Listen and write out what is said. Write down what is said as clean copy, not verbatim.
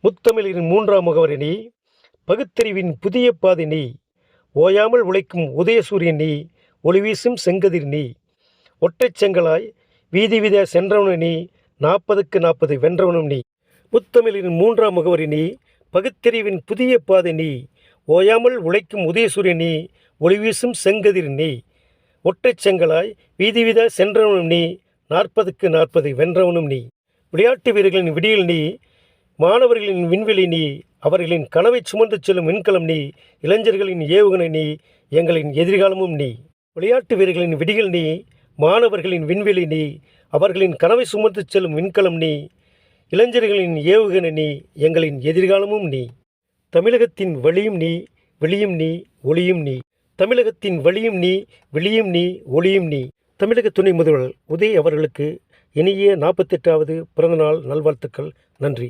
முத்தமிழின் மூன்றாம் முகவரி நீ, பகுத்தறிவின் புதிய பாதை நீ, ஓயாமல் உழைக்கும் உதயசூரியன் நீ, ஒளிவீசும் செங்கதிர் நீ, ஒற்றைச் செங்கலாய் வீதி வீதியா சென்றவனும் நீ, 40க்கு 40 வென்றவனும் நீ. முத்தமிழின் மூன்றாம் முகவரி நீ, பகுத்தறிவின் புதிய பாதை நீ, ஓயாமல் உழைக்கும் உதயசூரியன் நீ, ஒளிவீசும் செங்கதிர் நீ, ஒற்றைச் செங்கலாய் வீதி வீதியா சென்றவனும் நீ, 40க்கு 40 வென்றவனும் நீ. விளையாட்டு வீரர்களின் விடியல் நீ, மாணவர்களின் விண்வெளி நீ, அவர்களின் கனவை சுமந்து செல்லும் விண்கலம் நீ, இளைஞர்களின் ஏவுகணை நீ, எங்களின் எதிர்காலமும் நீ. விளையாட்டு வீரர்களின் விடியல் நீ, மாணவர்களின் விண்வெளி நீ, அவர்களின் கனவை சுமந்து செல்லும் விண்கலம் நீ, இளைஞர்களின் ஏவுகணை நீ, எங்களின் எதிர்காலமும் நீ. தமிழகத்தின் வழியும் நீ, வெளியும் நீ, ஒளியும் நீ. தமிழகத்தின் வழியும் நீ, வெளியும் நீ, ஒளியும் நீ. தமிழக துணை முதல்வர் உதய் அவர்களுக்கு இனிய 48வது பிறந்தநாள் நல்வாழ்த்துக்கள். நன்றி.